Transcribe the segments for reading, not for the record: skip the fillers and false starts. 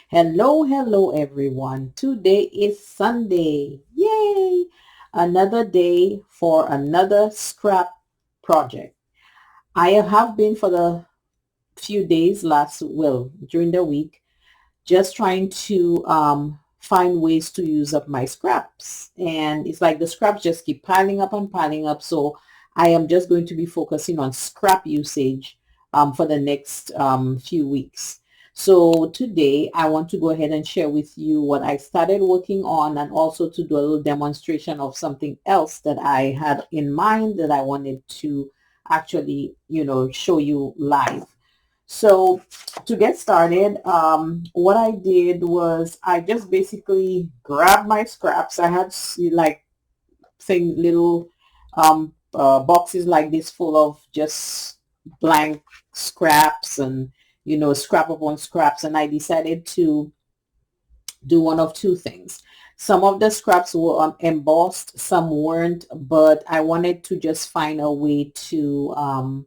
Hello everyone. Today is Sunday. Yay! Another day for another scrap project. I have been for the few days during the week, just trying to find ways to use up my scraps. And it's like the scraps just keep piling up and piling up. So I am just going to be focusing on scrap usage for the next few weeks. So today I want to go ahead and share with you what I started working on, and also to do a little demonstration of something else that I had in mind that I wanted to actually, show you live. So to get started, what I did was I just basically grabbed my scraps. I had little boxes like this full of just blank scraps and scrap upon scraps, and I decided to do one of two things. Some of the scraps were embossed, some weren't, but I wanted to just find a way to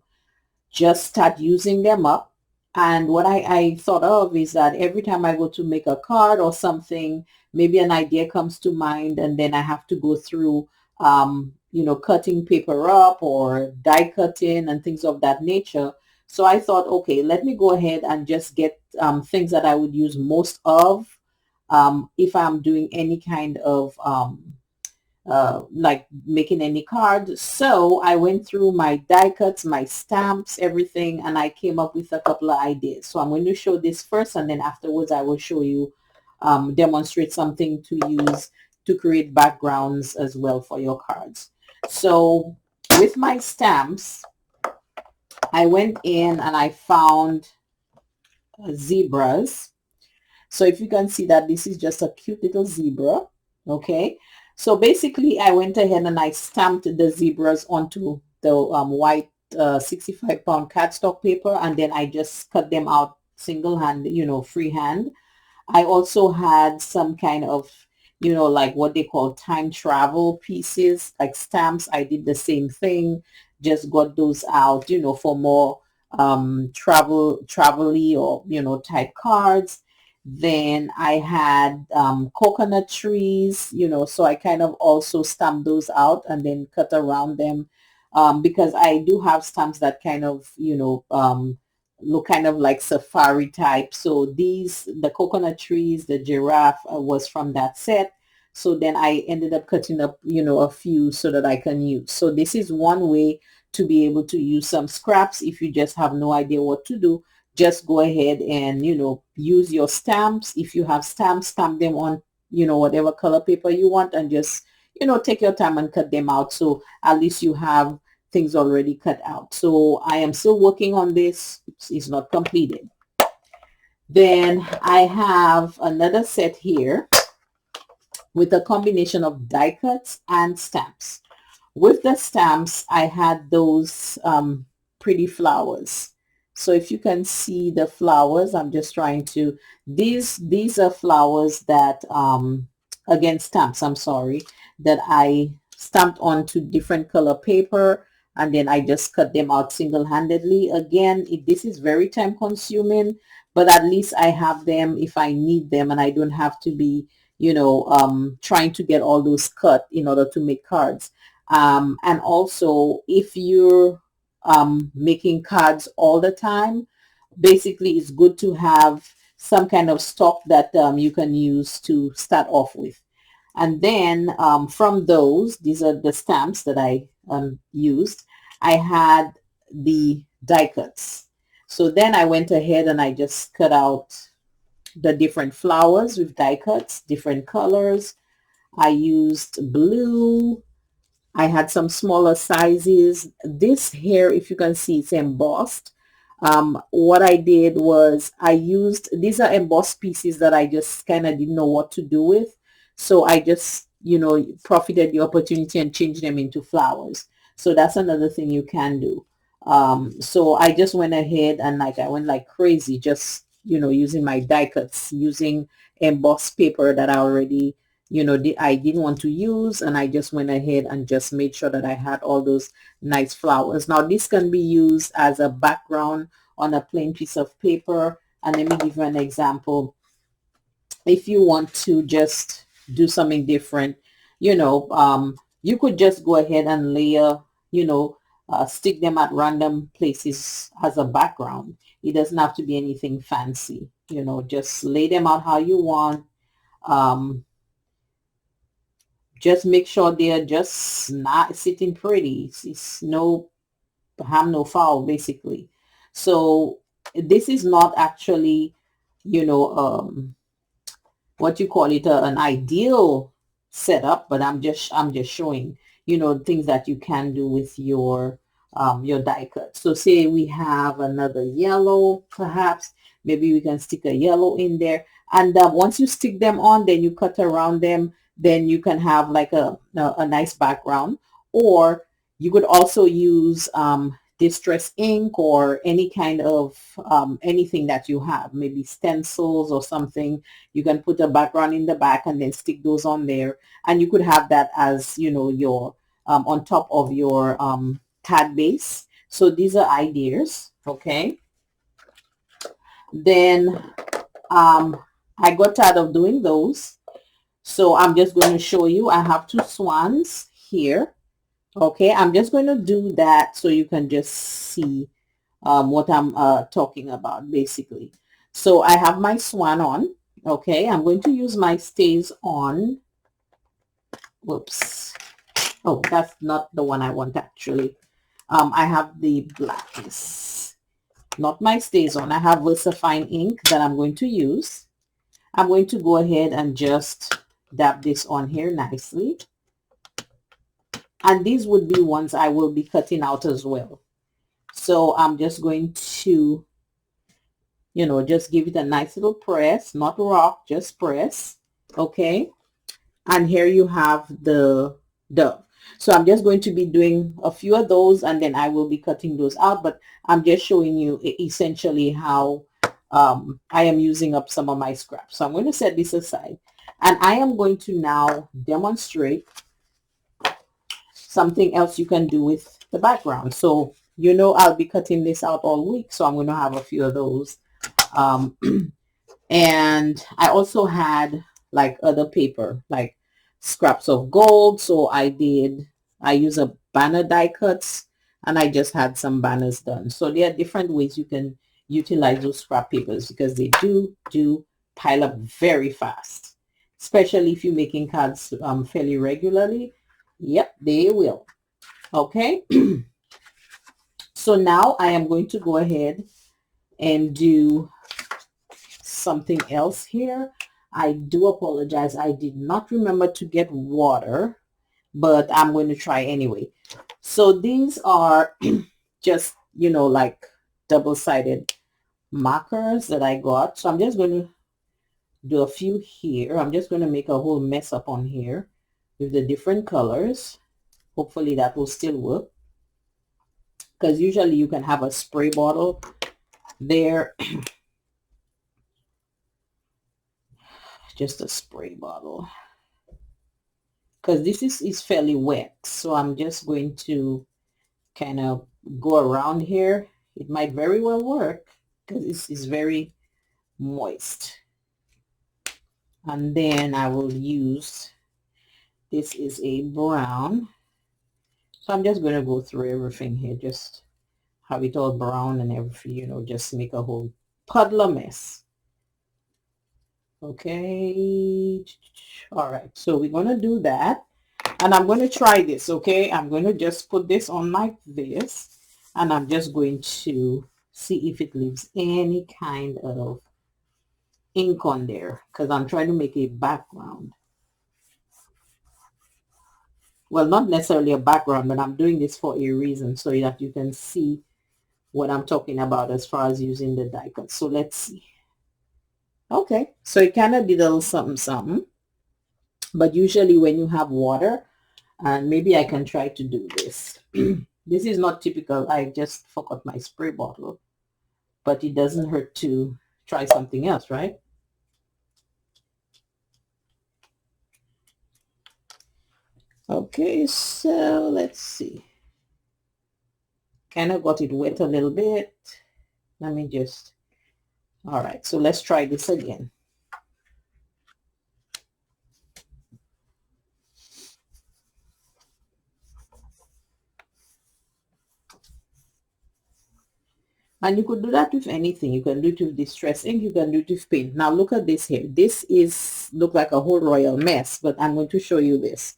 just start using them up. And what I thought of is that every time I go to make a card or something, maybe an idea comes to mind, and then I have to go through, cutting paper up or die cutting and things of that nature. So I thought, okay, let me go ahead and just get things that I would use most of if I'm doing any kind of like making any cards. So I went through my die cuts, my stamps, everything, and I came up with a couple of ideas. So I'm going to show this first, and then afterwards I will show you, demonstrate something to use to create backgrounds as well for your cards. So with my stamps, I went in and I found zebras. So if you can see that this is just a cute little zebra, okay? So basically I went ahead and I stamped the zebras onto the white 65-pound cardstock paper, and then I just cut them out single hand, freehand. I also had some kind of, like what they call time travel pieces, like stamps. I did the same thing, just got those out, for more travel-y or, type cards. Then I had coconut trees, so I kind of also stamped those out and then cut around them, because I do have stamps that kind of, look kind of like safari type. So the coconut trees, the giraffe was from that set. So then I ended up cutting up, a few so that I can use. So this is one way to be able to use some scraps. If you just have no idea what to do, just go ahead and, use your stamps. If you have stamps, stamp them on, whatever color paper you want, and just, take your time and cut them out. So at least you have things already cut out. So I am still working on this. It's not completed. Then I have another set here with a combination of die cuts and stamps. With the stamps, I had those pretty flowers. So if you can see the flowers, I'm just trying to, these are flowers that, again, stamps, I'm sorry, that I stamped onto different color paper, and then I just cut them out single-handedly. Again, this is very time consuming, but at least I have them if I need them, and I don't have to be, trying to get all those cut in order to make cards. And also, if you're making cards all the time, basically it's good to have some kind of stock that you can use to start off with. And then from those, these are the stamps that I used. I had the die cuts. So then I went ahead and I just cut out the different flowers with die cuts, different colors. I used blue. I had some smaller sizes. This here, if you can see, it's embossed. What I did was I used, these are embossed pieces that I just kind of didn't know what to do with. So I just, profited the opportunity and changed them into flowers. So that's another thing you can do. So I just went ahead and I went like crazy, just, using my die cuts, using embossed paper that I already, I didn't want to use, and I just went ahead and just made sure that I had all those nice flowers. Now this can be used as a background on a plain piece of paper, and let me give you an example. if you want to just do something different, you know, you could just go ahead and layer, you know, stick them at random places as a background. It doesn't have to be anything fancy, you know, just lay them out how you want. Um, just make sure they're just not sitting pretty. It's no harm, no foul, basically. So this is not actually, you know, what you call it, an ideal setup, but I'm just showing, you know, things that you can do with your die cut. So say we have another yellow, perhaps maybe we can stick a yellow in there, and once you stick them on, then you cut around them, then you can have like a nice background. Or you could also use distress ink or any kind of anything that you have, maybe stencils or something. You can put a background in the back and then stick those on there. And you could have that as, you know, your on top of your CAD base. So these are ideas. Okay. Then I got tired of doing those. So I'm just going to show you. I have two swans here. Okay. I'm just going to do that so you can just see what I'm talking about, basically. So I have my swan on. Okay, I'm going to use my stays on. Whoops. Oh, that's not the one I want, actually. I have the blackness, not my stays on. I have VersaFine ink that I'm going to use. I'm going to go ahead and just dab this on here nicely. And these would be ones I will be cutting out as well. So I'm just going to, you know, just give it a nice little press, not rock, just press. Okay. And here you have the dove. So I'm just going to be doing a few of those, and then I will be cutting those out, but I'm just showing you essentially how I am using up some of my scraps. So I'm going to set this aside, and I am going to now demonstrate something else you can do with the background. So, you know, I'll be cutting this out all week, so I'm going to have a few of those. Um, and I also had like other paper, like scraps of gold. So I use a banner die cuts, and I just had some banners done. So there are different ways you can utilize those scrap papers, because they do pile up very fast, especially if you're making cards fairly regularly. Yep, they will. Okay. So now I am going to go ahead and do something else here. I do apologize. I did not remember to get water, but I'm going to try anyway. So these are just, you know, like double-sided markers that I got. So I'm just going to do a few here. I'm just going to make a whole mess up on here with the different colors. Hopefully that will still work, because usually you can have a spray bottle there. Just a spray bottle, because this is fairly wet. So I'm just going to kind of go around here. It might very well work because this is very moist. And then I will use, this is a brown. So I'm just going to go through everything here, just have it all brown and everything, you know, just make a whole puddle of mess. Okay. All right. So we're going to do that. And I'm going to try this. Okay. I'm going to just put this on like this. And I'm just going to see if it leaves any kind of ink on there, because I'm trying to make a background. Well, not necessarily a background, but I'm doing this for a reason, so that you can see what I'm talking about as far as using the die cut. So let's see. Okay, so it kind of did a little something something, but usually when you have water, and maybe I can try to do this. This is not typical. I just forgot my spray bottle, but it doesn't hurt to try something else, right? Okay, so let's see. Kind of got it wet a little bit. Let me just, all right, so let's try this again. And you could do that with anything. You can do it with distress ink. You can do it with paint. Now look at this here. This is look like a whole royal mess, but I'm going to show you this.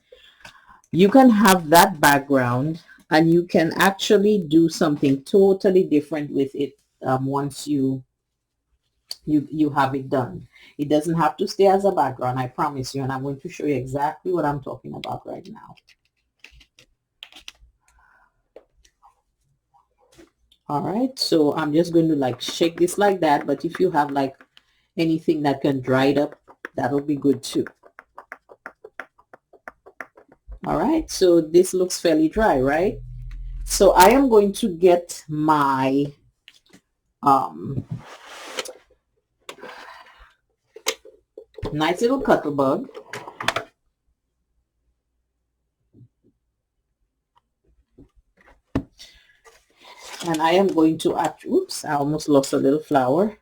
You can have that background and you can actually do something totally different with it once you have it done. It doesn't have to stay as a background, I promise you, and I'm going to show you exactly what I'm talking about right now. All right, so I'm just going to like shake this like that, but if you have like anything that can dry it up, that'll be good too. All right, so this looks fairly dry, right? So I am going to get my nice little cuttlebug, and I am going to oops, I almost lost a little flower.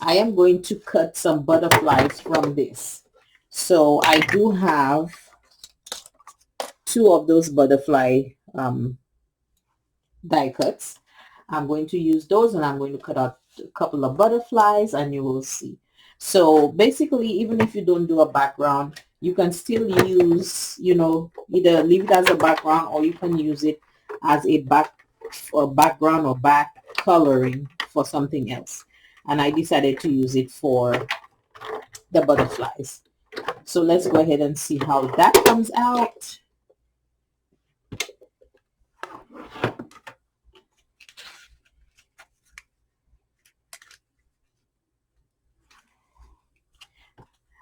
I am going to cut some butterflies from this. So I do have 2 of those butterfly die cuts. I'm going to use those, and I'm going to cut out a couple of butterflies, and you will see. So basically, even if you don't do a background, you can still use, you know, either leave it as a background or you can use it as a background or back coloring for something else. And I decided to use it for the butterflies. So let's go ahead and see how that comes out.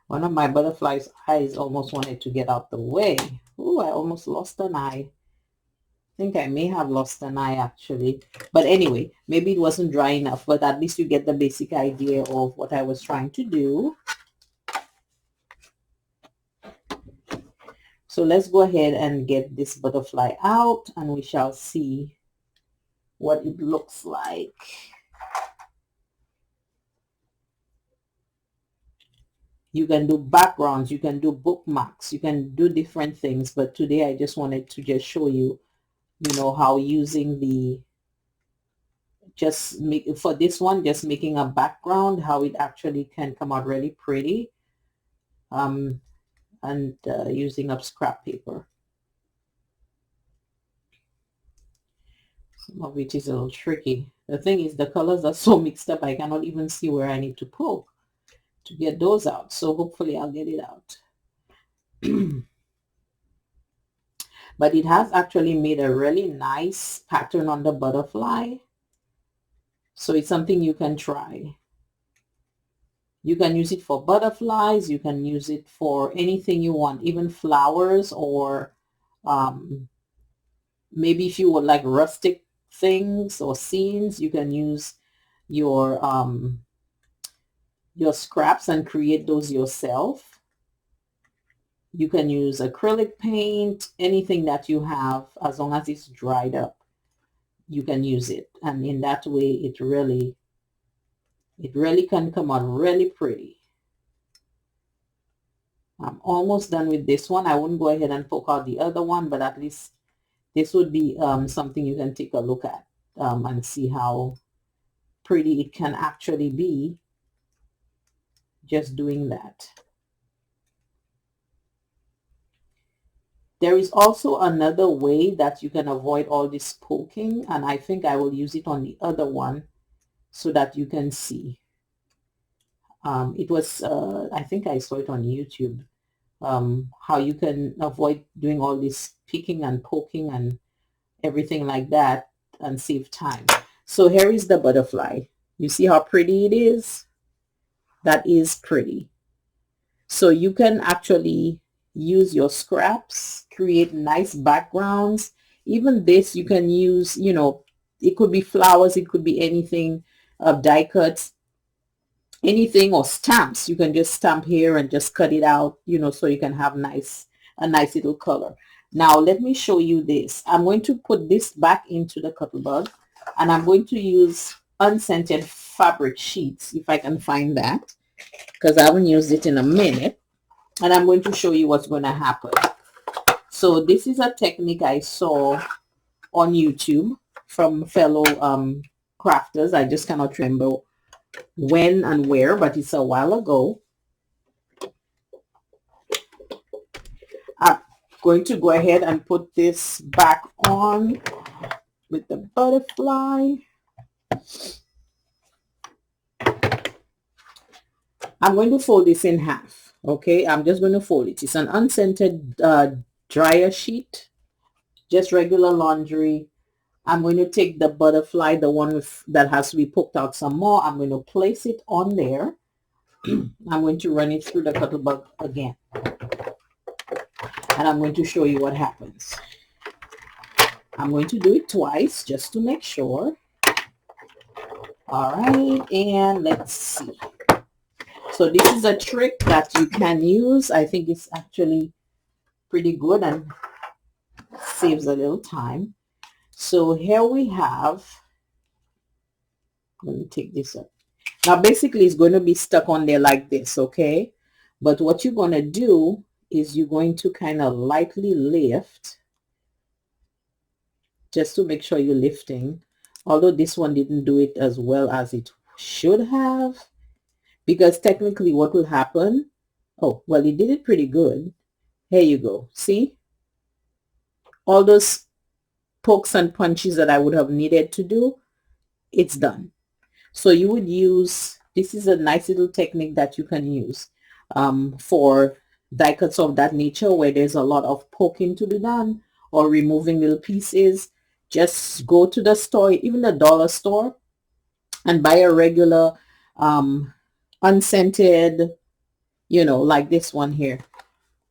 One of my butterfly's eyes almost wanted to get out the way. Ooh, I almost lost an eye. I think I may have lost an eye actually. But anyway, maybe it wasn't dry enough, but at least you get the basic idea of what I was trying to do. So let's go ahead and get this butterfly out, and we shall see what it looks like. You can do backgrounds, you can do bookmarks, you can do different things, but today I just wanted to just show you, you know, how using the for this one, just making a background, how it actually can come out really pretty, and using up scrap paper. Some of it is a little tricky. The thing is, the colors are so mixed up, I cannot even see where I need to poke to get those out. So hopefully I'll get it out. But it has actually made a really nice pattern on the butterfly. So it's something you can try. You can use it for butterflies. You can use it for anything you want, even flowers, or maybe if you would like rustic things or scenes, you can use your scraps and create those yourself. You can use acrylic paint, anything that you have, as long as it's dried up, you can use it. And in that way, it really can come out really pretty. I'm almost done with this one. I wouldn't go ahead and poke out the other one, but at least this would be something you can take a look at and see how pretty it can actually be just doing that. There is also another way that you can avoid all this poking, and I think I will use it on the other one so that you can see. It was, I think I saw it on YouTube, how you can avoid doing all this picking and poking and everything like that and save time. So here is the butterfly. You see how pretty it is? That is pretty. So you can actually use your scraps, create nice backgrounds. Even this you can use, you know, it could be flowers, it could be anything, die cuts, anything, or stamps. You can just stamp here and just cut it out, you know, so you can have a nice little color. Now let me show you this. I'm going to put this back into the cuttlebug, and I'm going to use unscented fabric sheets, if I can find that, because I haven't used it in a minute. And I'm going to show you what's going to happen. So this is a technique I saw on YouTube from fellow crafters. I just cannot remember when and where, but it's a while ago. I'm going to go ahead and put this back on with the butterfly. I'm going to fold this in half. Okay, I'm just going to fold it. It's an unscented dryer sheet, just regular laundry. I'm going to take the butterfly, the one with that has to be poked out some more. I'm going to place it on there. I'm going to run it through the Cuttlebug again, and I'm going to show you what happens. I'm going to do it twice just to make sure. All right, and let's see. So this is a trick that you can use. I think it's actually pretty good and saves a little time. So here we have, let me take this up. Now basically it's going to be stuck on there like this, okay? But what you're going to do is you're going to kind of lightly lift, just to make sure you're lifting. Although this one didn't do it as well as it should have, because technically what will happen, oh, well, it did it pretty good. Here you go. See? All those pokes and punches that I would have needed to do, it's done. So you would use, this is a nice little technique that you can use for die cuts of that nature where there's a lot of poking to be done or removing little pieces. Just go to the store, even the dollar store, and buy a regular unscented, you know, like this one here.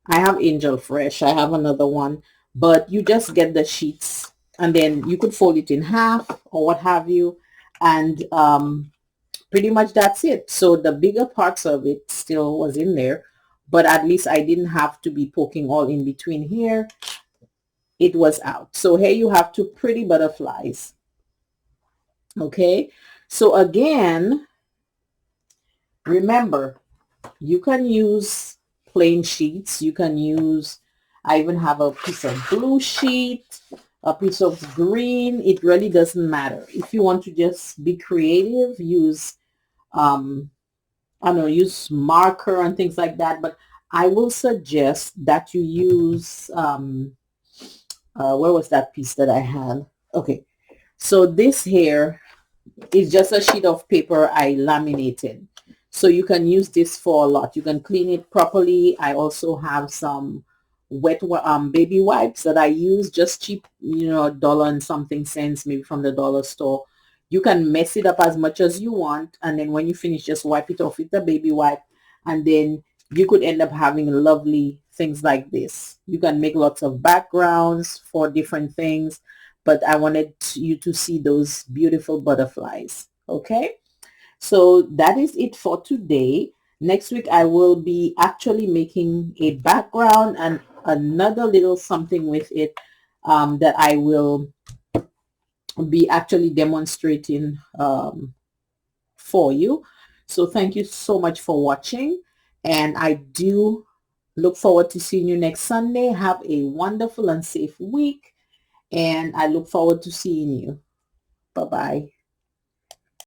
I have Angel Fresh. I have another one, but you just get the sheets and then you could fold it in half or what have you, and pretty much that's it. So the bigger parts of it still was in there, but at least I didn't have to be poking all in between here. It was out. So here you have two pretty butterflies. Okay, so again, remember, you can use plain sheets. You can use, I even have a piece of blue sheet, a piece of green. It really doesn't matter. If you want to just be creative, use I don't know, use marker and things like that. But I will suggest that you use where was that piece that I had? Okay, so this here is just a sheet of paper I laminated. So you can use this for a lot. You can clean it properly. I also have some wet baby wipes that I use, just cheap, you know, $1 and something cents, maybe from the dollar store. You can mess it up as much as you want, and then when you finish, just wipe it off with the baby wipe, and then you could end up having lovely things like this. You can make lots of backgrounds for different things, but I wanted you to see those beautiful butterflies. Okay, so that is it for today. Next week I will be actually making a background and another little something with it that I will be actually demonstrating for you. So thank you so much for watching, and I do look forward to seeing you next Sunday. Have a wonderful and safe week, and I look forward to seeing you. Bye-bye.